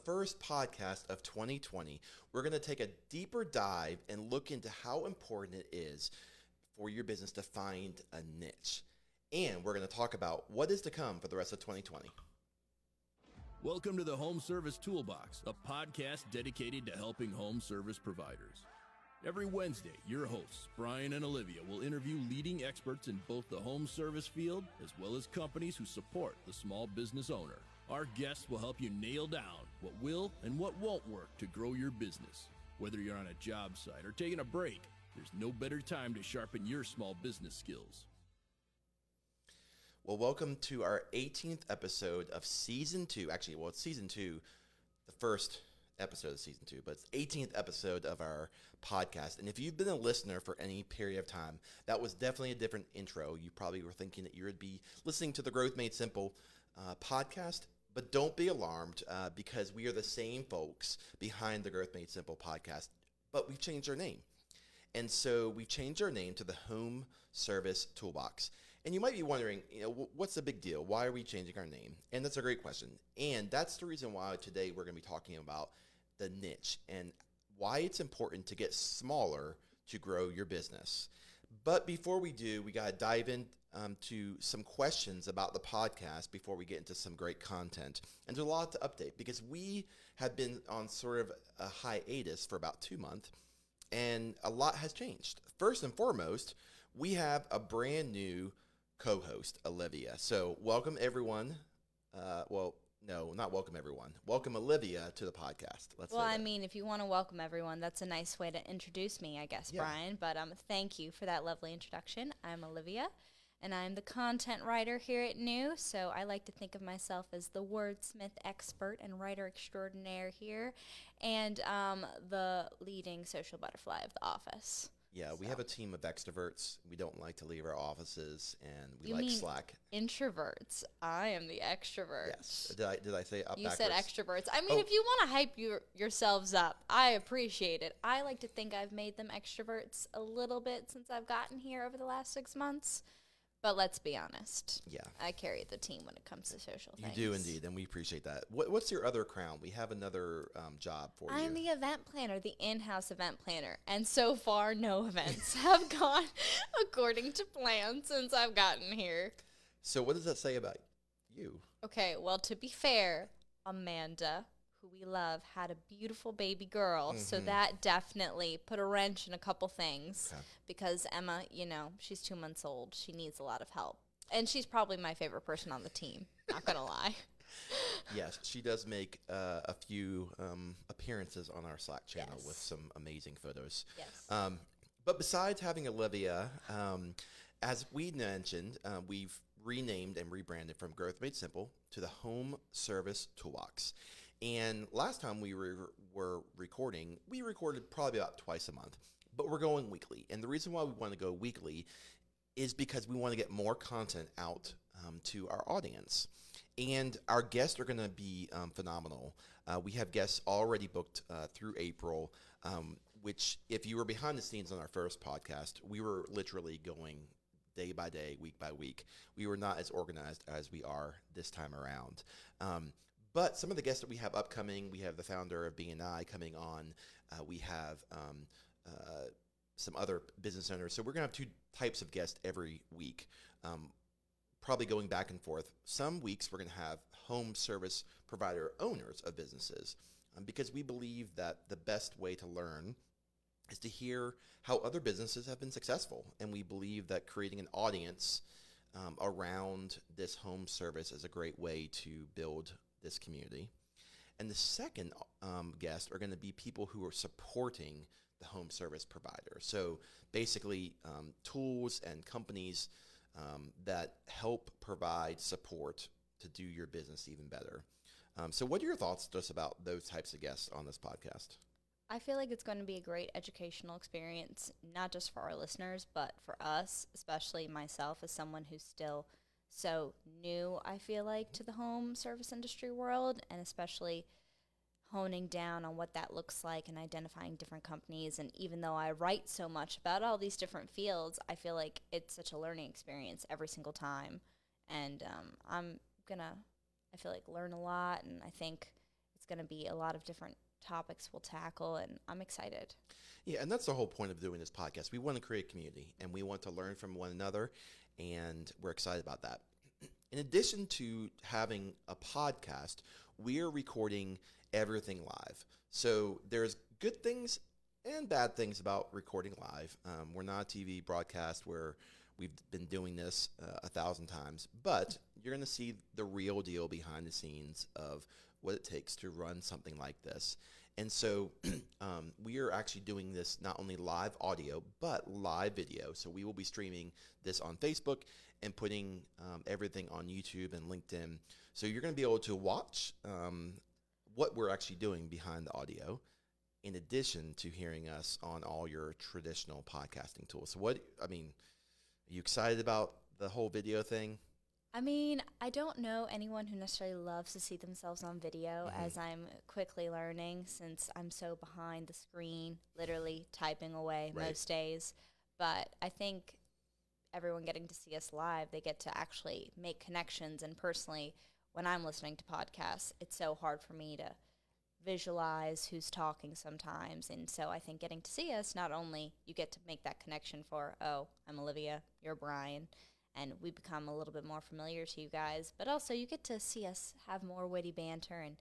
first podcast of 2020, we're going to take a deeper dive and look into how important it is for your business to find a niche. And we're going to talk about what is to come for the rest of 2020. Welcome to the Home Service Toolbox, a podcast dedicated to helping home service providers. Every Wednesday, your hosts, Brian and Olivia, will interview leading experts in both the home service field as well as companies who support the small business owner. Our guests will help you nail down what will and what won't work to grow your business. Whether you're on a job site or taking a break, there's no better time to sharpen your small business skills. Well, welcome to our 18th episode of Season 2. Actually, it's Season 2, the first episode of Season 2, but it's 18th episode of our podcast. And if you've been a listener for any period of time, that was definitely a different intro. You probably were thinking that you would be listening to the Growth Made Simple podcast, but don't be alarmed because we are the same folks behind the Growth Made Simple podcast, but we've changed our name. And so we changed our name to the Home Service Toolbox. And you might be wondering, what's the big deal? Why are we changing our name? And that's a great question. And that's the reason why today we're going to be talking about the niche and why it's important to get smaller to grow your business. But before we do, we got to dive into some questions about the podcast before we get into some great content. And there's a lot to update because we have been on sort of a hiatus for about 2 months, and a lot has changed. First and foremost, we have a brand new co-host, Olivia. So welcome everyone. No, not welcome everyone. Welcome Olivia to the podcast. If you want to welcome everyone, that's a nice way to introduce me, I guess, yeah. Brian. But thank you for that lovely introduction. I'm Olivia, and I'm the content writer here at New. So I like to think of myself as the wordsmith expert and writer extraordinaire here, and the leading social butterfly of the office. Yeah, we have a team of extroverts. We don't like to leave our offices, and we you like mean Slack. Introverts. I am the extrovert. Yes. Did I say it up you backwards? said extroverts. If you want to hype yourselves up, I appreciate it. I like to think I've made them extroverts a little bit since I've gotten here over the last 6 months. But let's be honest. Yeah. I carry the team when it comes to social things. You do indeed, and we appreciate that. What's your other crown? We have another job for you. I'm the event planner, the in-house event planner. And so far, no events have gone according to plan since I've gotten here. So what does that say about you? Okay, well, to be fair, Amanda, who we love, had a beautiful baby girl. Mm-hmm. So that definitely put a wrench in a couple things. Okay. Because Emma, she's 2 months old. She needs a lot of help. And she's probably my favorite person on the team. Not going to lie. Yes, she does make a few appearances on our Slack channel with some amazing photos. Yes. But besides having Olivia, as we mentioned, we've renamed and rebranded from Growth Made Simple to the Home Service Toolbox. And last time we were recording, we recorded probably about twice a month, but we're going weekly. And the reason why we want to go weekly is because we want to get more content out to our audience. And our guests are going to be phenomenal. We have guests already booked through April, which if you were behind the scenes on our first podcast, we were literally going day by day, week by week. We were not as organized as we are this time around. But some of the guests that we have upcoming, we have the founder of B&I coming on. We have some other business owners. So we're going to have two types of guests every week, probably going back and forth. Some weeks we're going to have home service provider owners of businesses because we believe that the best way to learn is to hear how other businesses have been successful. And we believe that creating an audience around this home service is a great way to build this community. And the second guests are going to be people who are supporting the home service provider. So basically tools and companies that help provide support to do your business even better. So what are your thoughts just about those types of guests on this podcast? I feel like it's going to be a great educational experience, not just for our listeners, but for us, especially myself as someone who's still so new, I feel like, to the home service industry world, and especially honing down on what that looks like and identifying different companies. And even though I write so much about all these different fields, I feel like it's such a learning experience every single time. And I'm going to, I feel like, learn a lot, and I think going to be a lot of different topics we'll tackle, and I'm excited. Yeah, and that's the whole point of doing this podcast. We want to create community, and we want to learn from one another, and we're excited about that. In addition to having a podcast, we are recording everything live. So there's good things and bad things about recording live. We're not a TV broadcast where we've been doing this 1,000 times, but you're going to see the real deal behind the scenes of what it takes to run something like this. And so we are actually doing this not only live audio, but live video. So we will be streaming this on Facebook and putting everything on YouTube and LinkedIn. So you're going to be able to watch what we're actually doing behind the audio, in addition to hearing us on all your traditional podcasting tools. So are you excited about the whole video thing? I mean, I don't know anyone who necessarily loves to see themselves on video, as I'm quickly learning since I'm so behind the screen, literally typing away most days. But I think everyone getting to see us live, they get to actually make connections. And personally, when I'm listening to podcasts, it's so hard for me to visualize who's talking sometimes. And so I think getting to see us, not only you get to make that connection for, oh, I'm Olivia, you're Brian, and we become a little bit more familiar to you guys, but also you get to see us have more witty banter, and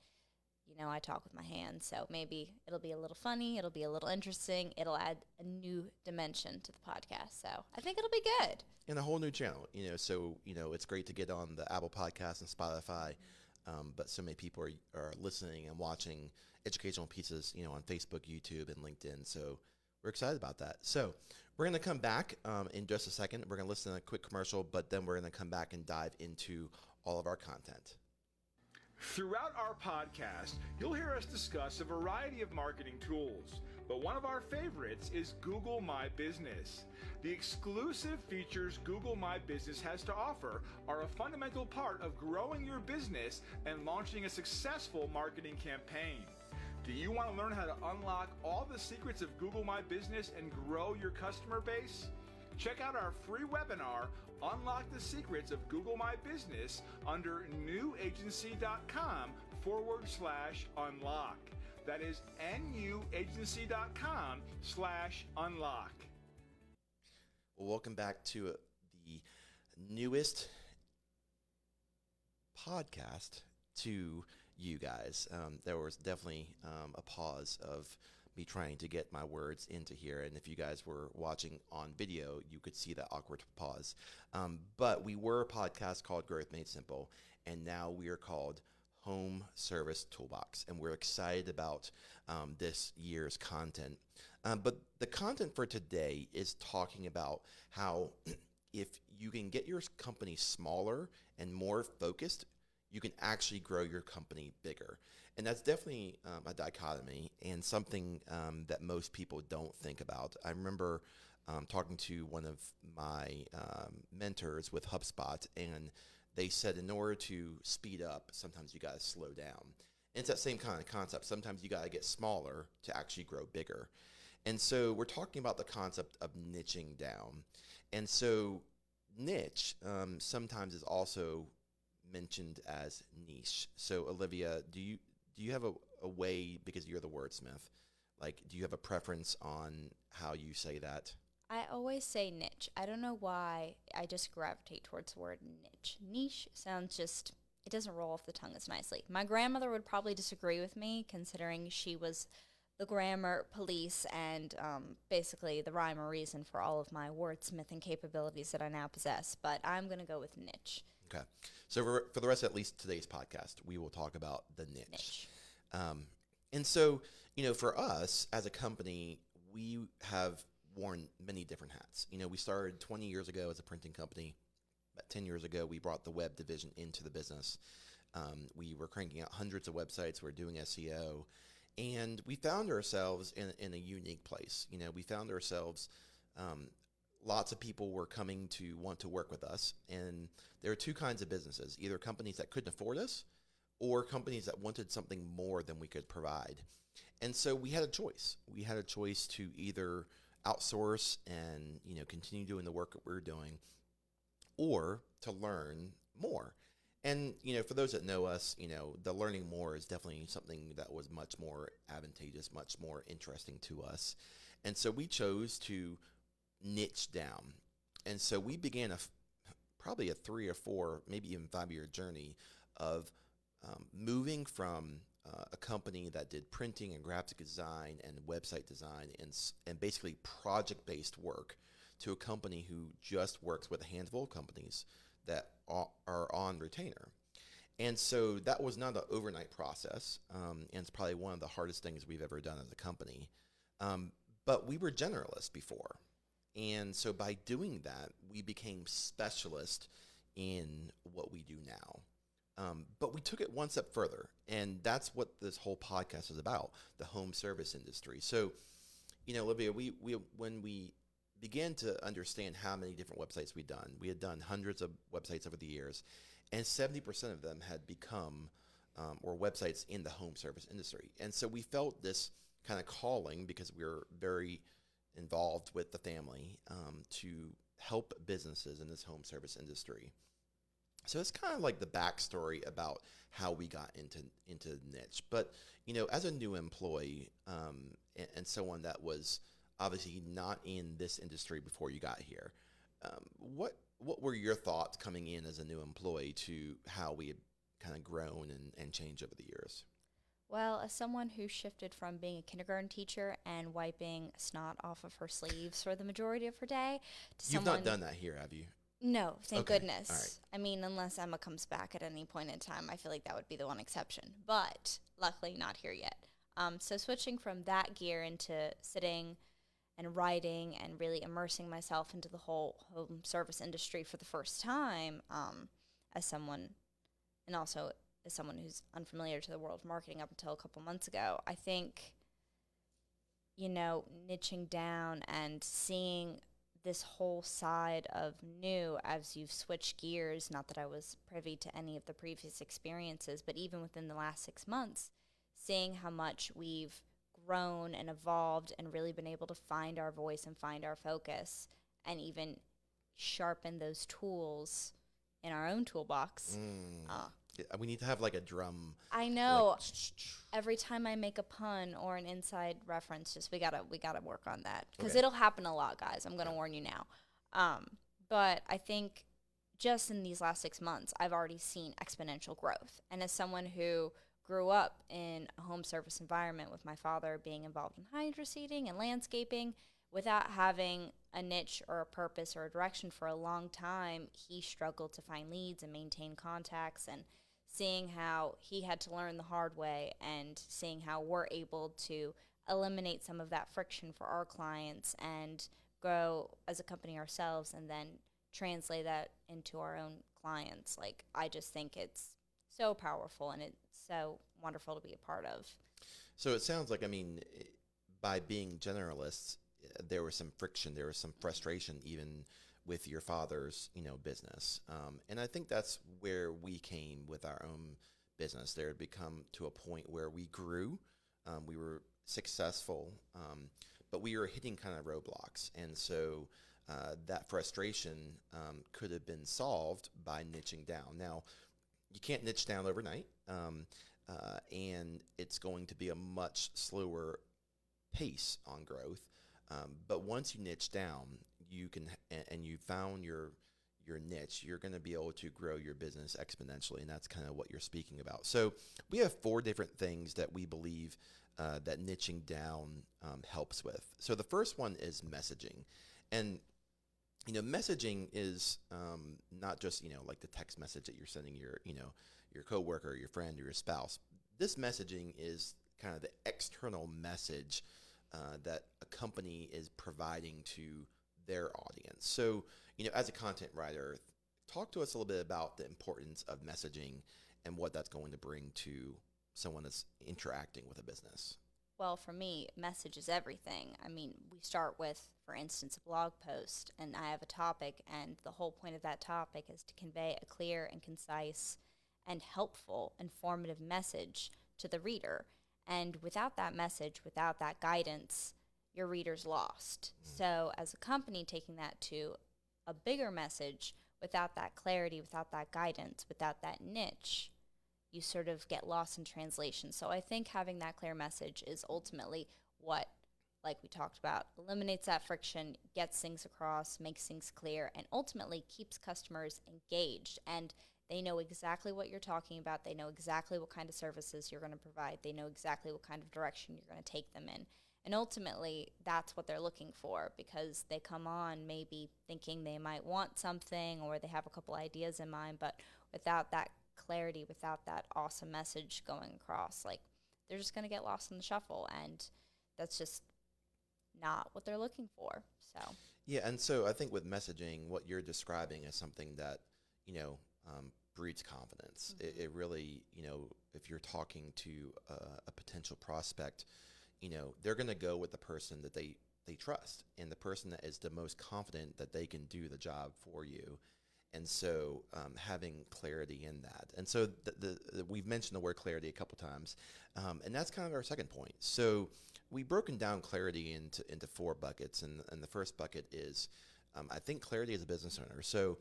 I talk with my hands, so maybe it'll be a little funny, it'll be a little interesting, it'll add a new dimension to the podcast, so I think it'll be good. And a whole new channel, so it's great to get on the Apple Podcasts and Spotify, but so many people are listening and watching educational pieces, on Facebook, YouTube, and LinkedIn, so we're excited about that. So we're going to come back in just a second. We're going to listen to a quick commercial, but then we're going to come back and dive into all of our content. Throughout our podcast, you'll hear us discuss a variety of marketing tools, but one of our favorites is Google My Business. The exclusive features Google My Business has to offer are a fundamental part of growing your business and launching a successful marketing campaign. Do you want to learn how to unlock all the secrets of Google My Business and grow your customer base? Check out our free webinar, Unlock the Secrets of Google My Business, under newagency.com/unlock. That is nuagency.com/unlock. Well, welcome back to the newest podcast to you guys. There was definitely a pause of me trying to get my words into here, and if you guys were watching on video, you could see that awkward pause. But we were a podcast called Growth Made Simple, and now we are called Home Service Toolbox, and we're excited about this year's content. But the content for today is talking about how if you can get your company smaller and more focused, you can actually grow your company bigger. And that's definitely a dichotomy and something that most people don't think about. I remember talking to one of my mentors with HubSpot, and they said in order to speed up, sometimes you got to slow down. And it's that same kind of concept. Sometimes you got to get smaller to actually grow bigger. And so we're talking about the concept of niching down. And so niche sometimes is also mentioned as niche. So Olivia, do you have a way, because you're the wordsmith, like, do you have a preference on how you say that? I always say niche. I don't know why. I just gravitate towards the word niche. Niche sounds it doesn't roll off the tongue as nicely. My grandmother would probably disagree with me, considering she was the grammar police and basically the rhyme or reason for all of my wordsmithing capabilities that I now possess. But I'm going to go with niche. Okay. So for the rest of at least today's podcast, we will talk about the niche. And so, for us as a company, we have worn many different hats. We started 20 years ago as a printing company. About 10 years ago, we brought the web division into the business. We were cranking out hundreds of websites. We're doing SEO. And we found ourselves in a unique place. We found ourselves, lots of people were coming to want to work with us. And there are two kinds of businesses, either companies that couldn't afford us or companies that wanted something more than we could provide. And so we had a choice. We had a choice to either outsource and, continue doing the work that we're doing, or to learn more. And, for those that know us, the learning more is definitely something that was much more advantageous, much more interesting to us. And so we chose to niche down. And so we began probably a 3 or 4, maybe even 5-year journey of moving from a company that did printing and graphic design and website design and basically project-based work to a company who just works with a handful of companies that are on retainer. And so that was not an overnight process, and it's probably one of the hardest things we've ever done as a company. But we were generalists before. And so by doing that, we became specialists in what we do now. But we took it one step further, and that's what this whole podcast is about, the home service industry. So, Olivia, we when we began to understand how many different websites we had done hundreds of websites over the years, and 70% of them had become or websites in the home service industry. And so we felt this kind of calling, because we were very involved with the family, to help businesses in this home service industry. So it's kind of like the backstory about how we got into niche. But, as a new employee and someone that was obviously not in this industry before you got here, what were your thoughts coming in as a new employee to how we had kind of grown and changed over the years? Well, as someone who shifted from being a kindergarten teacher and wiping snot off of her sleeves for the majority of her day to You've not done that here, have you? No, thank Okay, goodness. all right. I mean, unless Emma comes back at any point in time, I feel like that would be the one exception. But luckily, not here yet. So switching from that gear into sitting and writing and really immersing myself into the whole home service industry for the first time, as someone, and also as someone who's unfamiliar to the world of marketing up until a couple months ago, I think, niching down and seeing this whole side of new as you've switched gears, not that I was privy to any of the previous experiences, but even within the last 6 months, seeing how much we've grown and evolved and really been able to find our voice and find our focus and even sharpen those tools in our own toolbox. We need to have like a drum. I know. Like, Every time I make a pun or an inside reference, just we gotta work on that, because Okay. it'll happen a lot, guys. I'm gonna warn you now. But I think just in these last 6 months, I've already seen exponential growth. And as someone who grew up in a home service environment with my father being involved in hydro seeding and landscaping, without having a niche or a purpose or a direction for a long time, he struggled to find leads and maintain contacts, and seeing how he had to learn the hard way and seeing how we're able to eliminate some of that friction for our clients and grow as a company ourselves and then translate that into our own clients. Like, I just think it's so powerful and it's so wonderful to be a part of. So it sounds like, by being generalists, there was some friction, there was some frustration even with your father's, business. And I think that's where we came with our own business. There had become to a point where we grew, we were successful, but we were hitting kind of roadblocks. And so that frustration could have been solved by niching down. Now, you can't niche down overnight, and it's going to be a much slower pace on growth. But once you niche down, you can, and you found your niche, you're going to be able to grow your business exponentially, and that's kind of what you're speaking about. So we have 4 different things that we believe that niching down helps with. So the first one is messaging, and messaging is not just like the text message that you're sending your coworker, your friend, or your spouse. This messaging is kind of the external message that a company is providing to their audience. So, as a content writer, talk to us a little bit about the importance of messaging and what that's going to bring to someone that's interacting with a business. Well, for me, message is everything. I mean, we start with, for instance, a blog post, and I have a topic, and the whole point of that topic is to convey a clear and concise and helpful, informative message to the reader. And without that message, without that guidance, your reader's lost. So as a company taking that to a bigger message, without that clarity, without that guidance, without that niche, you sort of get lost in translation. So I think having that clear message is ultimately what, like we talked about, eliminates that friction, gets things across, makes things clear, and ultimately keeps customers engaged. And they know exactly what you're talking about. They know exactly what kind of services you're going to provide. They know exactly what kind of direction you're going to take them in. And ultimately, that's what they're looking for, because they come on maybe thinking they might want something or they have a couple ideas in mind, but without that clarity, without that awesome message going across, like, they're just going to get lost in the shuffle, and that's just not what they're looking for. So Yeah, and so I think with messaging, what you're describing is something that, you know, breeds confidence. It really, you know, if you're talking to a potential prospect, you know, they're going to go with the person that they trust, and the person that is the most confident that they can do the job for you. And so having clarity in that. And so we've mentioned the word clarity a couple times, and that's kind of our second point. So we've broken down clarity into four buckets, and the first bucket is, I think, clarity as a business owner. So,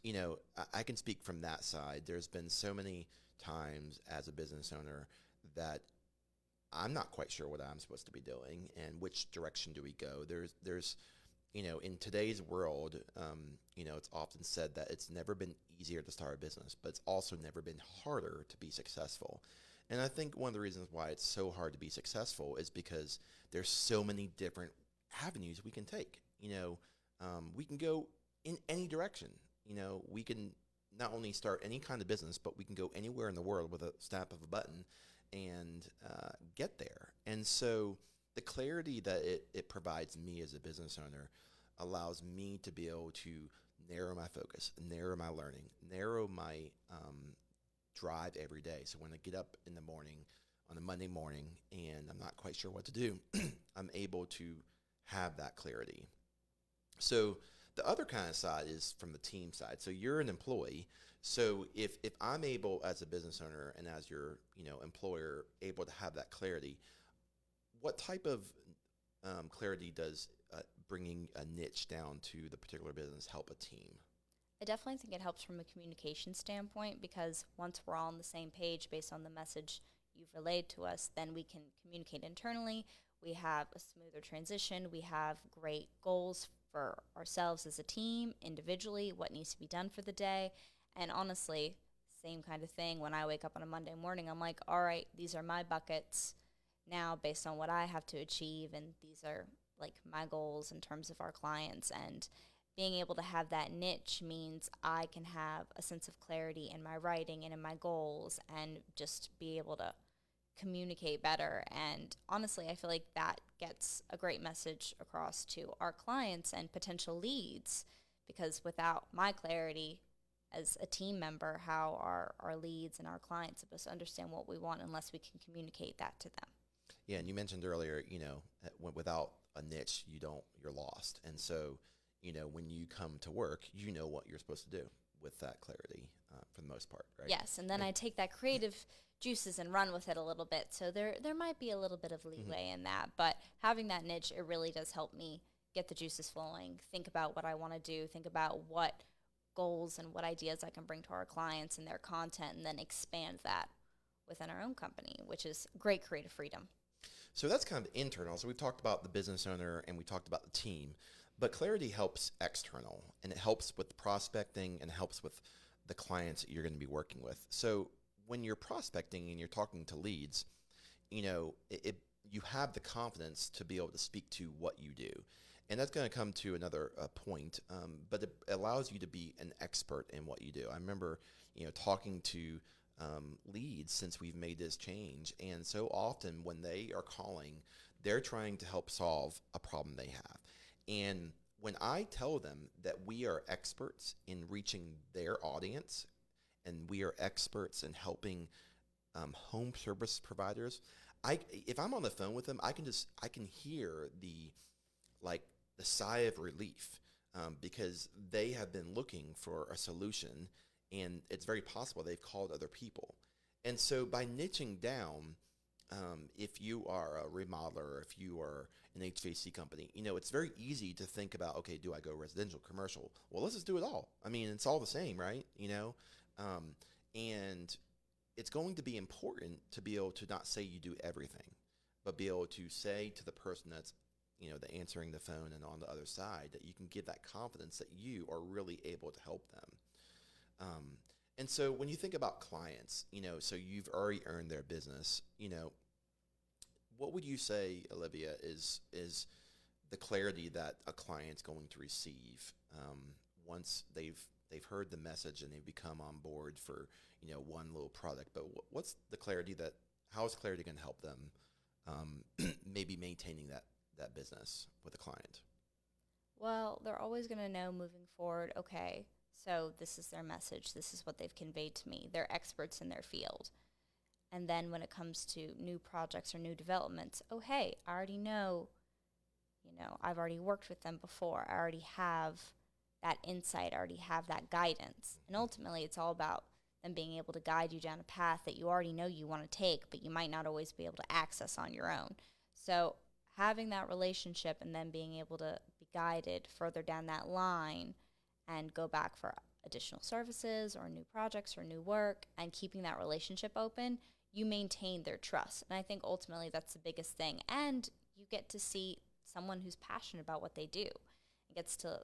you know, I can speak from that side. There's been so many times as a business owner that I'm not quite sure what I'm supposed to be doing and which direction do we go. There's you know, in today's world, you know, it's often said that it's never been easier to start a business, but it's also never been harder to be successful. And I think one of the reasons why it's so hard to be successful is because there's so many different avenues we can take. You know, we can go in any direction. You know, we can not only start any kind of business, but we can go anywhere in the world with a snap of a button and get there. And so the clarity that it provides me as a business owner allows me to be able to narrow my focus, narrow my learning, narrow my drive every day. So when I get up in the morning on a Monday morning and I'm not quite sure what to do, I'm able to have that clarity. So the other kind of side is from the team side. So you're an employee. So if I'm able as a business owner and as your, you know, employer, able to have that clarity, what type of clarity does bringing a niche down to the particular business help a team? I definitely think it helps from a communication standpoint, because once we're all on the same page based on the message you've relayed to us, then we can communicate internally. We have a smoother transition. We have great goals for ourselves as a team, individually, what needs to be done for the day. And honestly, same kind of thing. When I wake up on a Monday morning, I'm like, all right, these are my buckets now based on what I have to achieve, and these are like my goals in terms of our clients. And being able to have that niche means I can have a sense of clarity in my writing and in my goals, and just be able to communicate better. And honestly, I feel like that gets a great message across to our clients and potential leads, because without my clarity as a team member, how are our leads and our clients supposed to understand what we want unless we can communicate that to them? Yeah, and you mentioned earlier, you know, without a niche, you're lost. And so, you know, when you come to work, you know what you're supposed to do with that clarity for the most part, right? Yes, and then I take that creative juices and run with it a little bit. So there might be a little bit of leeway in that, but having that niche, it really does help me get the juices flowing, think about what I want to do, think about what goals and what ideas I can bring to our clients and their content, and then expand that within our own company, which is great creative freedom. So that's kind of internal. So we've talked about the business owner and we talked about the team, but clarity helps external, and it helps with the prospecting and helps with the clients that you're going to be working with. So when you're prospecting and you're talking to leads, you know, you have the confidence to be able to speak to what you do. And that's going to come to another point, but it allows you to be an expert in what you do. I remember, you know, talking to leads since we've made this change, and so often when they are calling, they're trying to help solve a problem they have. And when I tell them that we are experts in reaching their audience, and we are experts in helping home service providers, if I'm on the phone with them, I can hear the sigh of relief, because they have been looking for a solution, and it's very possible they've called other people. And so by niching down, if you are a remodeler, or if you are an HVAC company, it's very easy to think about, okay, do I go residential, commercial? Well, let's just do it all. I mean, it's all the same, right? And it's going to be important to be able to not say you do everything, but be able to say to the person that's, the answering the phone and on the other side, that you can give that confidence that you are really able to help them. And so when you think about clients, so you've already earned their business, what would you say, Olivia, is the clarity that a client's going to receive once they've heard the message and they've become on board for, one little product? But what's the clarity how is clarity going to help them maybe maintaining that business with a client? Well, they're always going to know moving forward, okay, so this is their message. This is what they've conveyed to me. They're experts in their field. And then when it comes to new projects or new developments, oh, hey, I already know, I've already worked with them before. I already have that insight. I already have that guidance. And ultimately, it's all about them being able to guide you down a path that you already know you want to take, but you might not always be able to access on your own. So having that relationship and then being able to be guided further down that line and go back for additional services or new projects or new work and keeping that relationship open, you maintain their trust. And I think ultimately that's the biggest thing. And you get to see someone who's passionate about what they do and gets to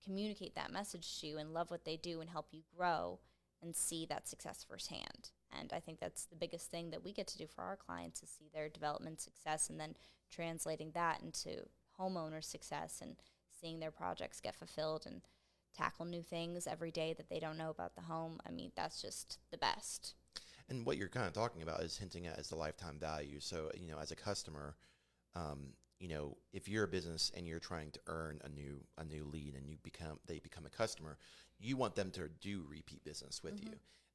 communicate that message to you and love what they do and help you grow and see that success firsthand. And I think that's the biggest thing that we get to do for our clients is see their development success and then translating that into homeowner success and seeing their projects get fulfilled and tackle new things every day that they don't know about the home. I mean, that's just the best. And what you're kind of talking about is hinting at is the lifetime value. So, as a customer, if you're a business and you're trying to earn a new lead and they become a customer, you want them to do repeat business with you.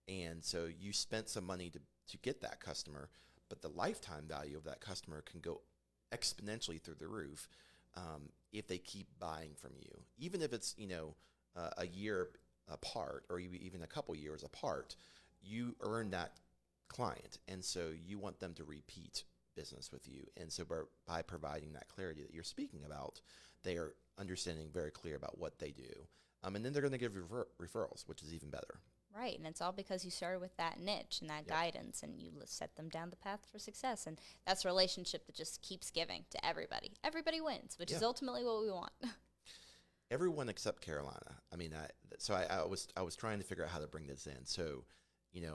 And so you spent some money to get that customer, but the lifetime value of that customer can go exponentially through the roof if they keep buying from you. Even if it's, a year apart or even a couple years apart, you earn that client. And so you want them to repeat business with you. And so by providing that clarity that you're speaking about, they are understanding very clear about what they do. And then they're going to give referrals, which is even better. Right, and it's all because you started with that niche and that guidance, and you set them down the path for success. And that's a relationship that just keeps giving to everybody. Everybody wins, which is ultimately what we want. Everyone except Carolina. I mean, I was trying to figure out how to bring this in. So,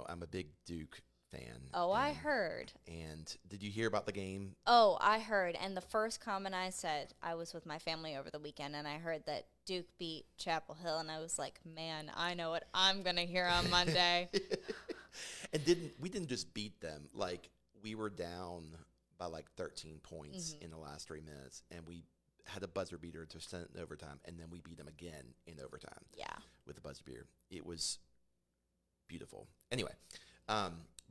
I'm a big Duke fan. Oh, I heard. And did you hear about the game? Oh, I heard. And the first comment I said, I was with my family over the weekend, and I heard that Duke beat Chapel Hill, and I was like, man, I know what I'm going to hear on Monday. And we didn't just beat them. Like, we were down by 13 points in the last 3 minutes, and we had a buzzer beater to send it in overtime, and then we beat them again in overtime. Yeah. With the buzzer beater. It was beautiful. Anyway,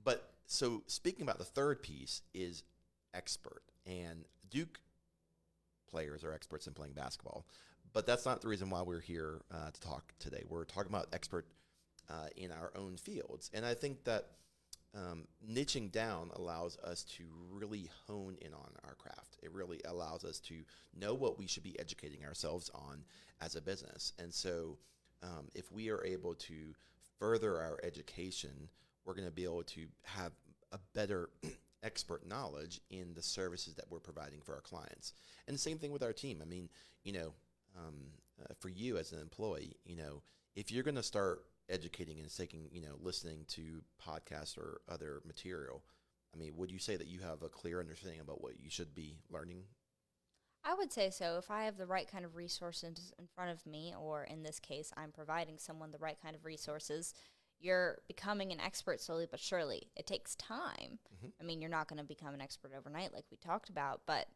but so speaking about the third piece is expert. And Duke players are experts in playing basketball. But that's not the reason why we're here to talk today. We're talking about expert in our own fields. And I think that niching down allows us to really hone in on our craft. It really allows us to know what we should be educating ourselves on as a business. And so if we are able to further our education, we're going to be able to have a better expert knowledge in the services that we're providing for our clients. And the same thing with our team. I mean, for you as an employee, if you're going to start educating and taking, listening to podcasts or other material, I mean, would you say that you have a clear understanding about what you should be learning? I would say so. If I have the right kind of resources in front of me, or in this case, I'm providing someone the right kind of resources, you're becoming an expert slowly but surely. It takes time. I mean, you're not going to become an expert overnight like we talked about, but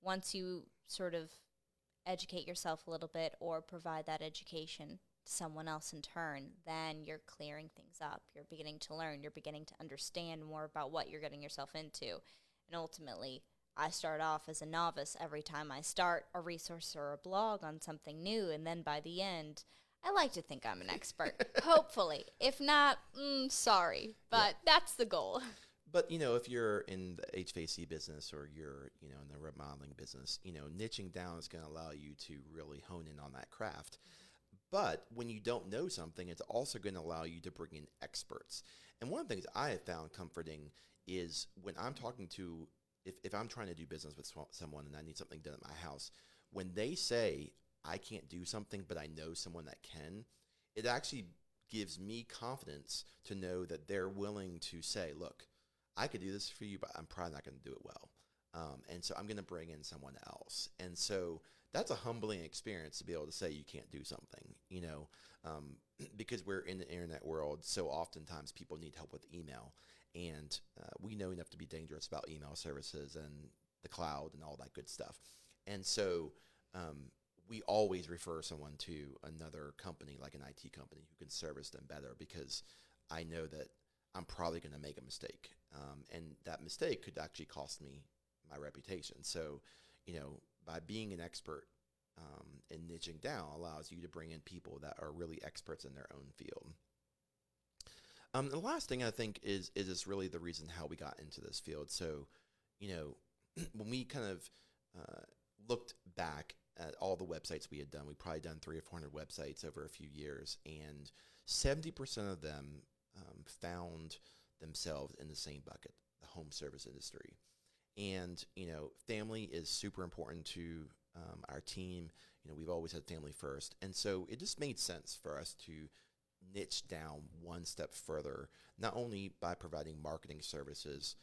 once you sort of educate yourself a little bit or provide that education to someone else in turn, then you're clearing things up. You're beginning to learn. You're beginning to understand more about what you're getting yourself into. And ultimately, I start off as a novice every time I start a resource or a blog on something new, and then by the end, I like to think I'm an expert, hopefully. If not, sorry, but that's the goal. But, if you're in the HVAC business or you're, in the remodeling business, niching down is going to allow you to really hone in on that craft. But when you don't know something, it's also going to allow you to bring in experts. And one of the things I have found comforting is when I'm talking to, if I'm trying to do business with someone and I need something done at my house, when they say, I can't do something, but I know someone that can, it actually gives me confidence to know that they're willing to say, look, I could do this for you, but I'm probably not going to do it well. And so I'm going to bring in someone else. And so that's a humbling experience to be able to say you can't do something, because we're in the internet world. So oftentimes people need help with email. And we know enough to be dangerous about email services and the cloud and all that good stuff. And so we always refer someone to another company, like an IT company, who can service them better, because I know that I'm probably going to make a mistake. And that mistake could actually cost me my reputation. So, by being an expert and niching down allows you to bring in people that are really experts in their own field. The last thing I think is really the reason how we got into this field. So, when we kind of looked back at all the websites we had done, we probably done 300 or 400 websites over a few years, and 70% of them found themselves in the same bucket, the home service industry. And, family is super important to our team. We've always had family first. And so it just made sense for us to niche down one step further, not only by providing marketing services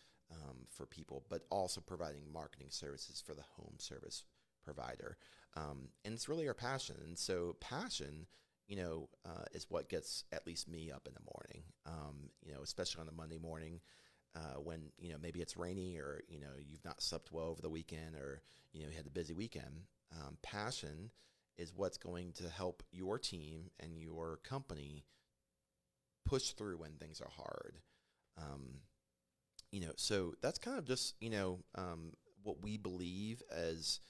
for people, but also providing marketing services for the home service provider. And it's really our passion. And so passion, is what gets at least me up in the morning, especially on a Monday morning when, maybe it's rainy or, you've not slept well over the weekend or, you had a busy weekend. Passion is what's going to help your team and your company push through when things are hard. So that's kind of just, what we believe as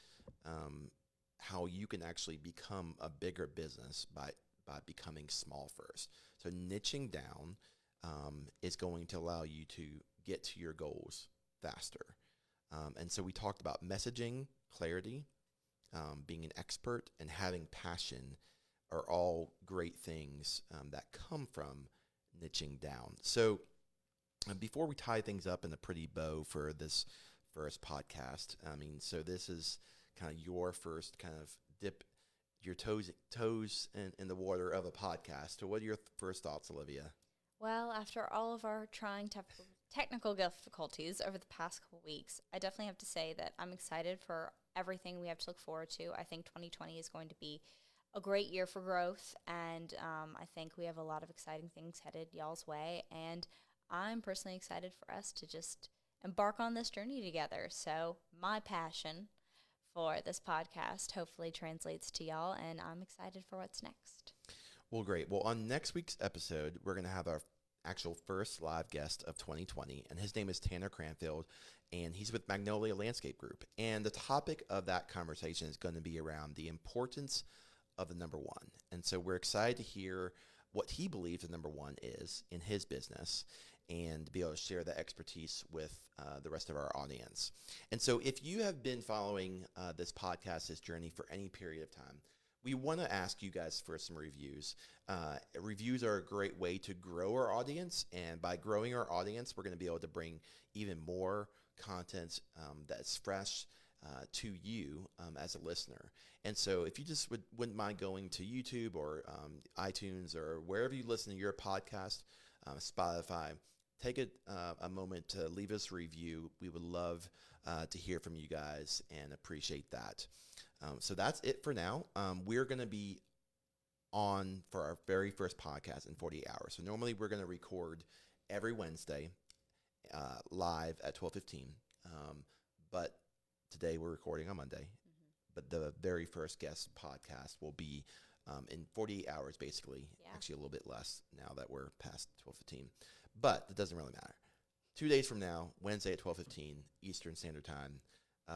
how you can actually become a bigger business by becoming small first. So niching down is going to allow you to get to your goals faster. And so we talked about messaging, clarity, being an expert, and having passion are all great things that come from niching down. So before we tie things up in a pretty bow for this first podcast, so this is kind of your first kind of dip your toes in the water of a podcast. So what are your first thoughts, Olivia? Well, after all of our trying technical difficulties over the past couple weeks, I definitely have to say that I'm excited for everything we have to look forward to. I think 2020 is going to be a great year for growth, and I think we have a lot of exciting things headed y'all's way, and I'm personally excited for us to just embark on this journey together. So my passion for this podcast hopefully translates to y'all, and I'm excited for what's next. Well, great. Well, on next week's episode, we're going to have our actual first live guest of 2020, and his name is Tanner Cranfield, and he's with Magnolia Landscape Group. And the topic of that conversation is going to be around the importance of the number one. And so we're excited to hear what he believes the number one is in his business and be able to share that expertise with the rest of our audience. And so if you have been following this podcast, this journey for any period of time, we want to ask you guys for some reviews. Reviews are a great way to grow our audience, and by growing our audience, we're going to be able to bring even more content that's fresh to you as a listener. And so if you just wouldn't mind going to YouTube or iTunes or wherever you listen to your podcast, Spotify, take a moment to leave us a review. We would love to hear from you guys and appreciate that. So that's it for now. We're going to be on for our very first podcast in 48 hours. So normally we're going to record every Wednesday live at 12:15. But today we're recording on Monday. Mm-hmm. But the very first guest podcast will be in 48 hours, basically. Yeah. Actually, a little bit less now that we're past 12:15. But it doesn't really matter. 2 days from now, Wednesday at 12:15 Eastern Standard Time,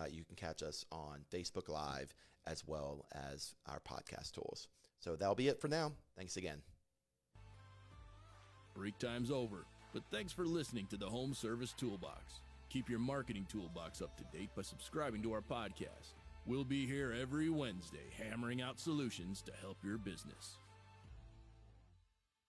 you can catch us on Facebook Live as well as our podcast tools. So that'll be it for now. Thanks again. Break time's over. But thanks for listening to the Home Service Toolbox. Keep your marketing toolbox up to date by subscribing to our podcast. We'll be here every Wednesday hammering out solutions to help your business.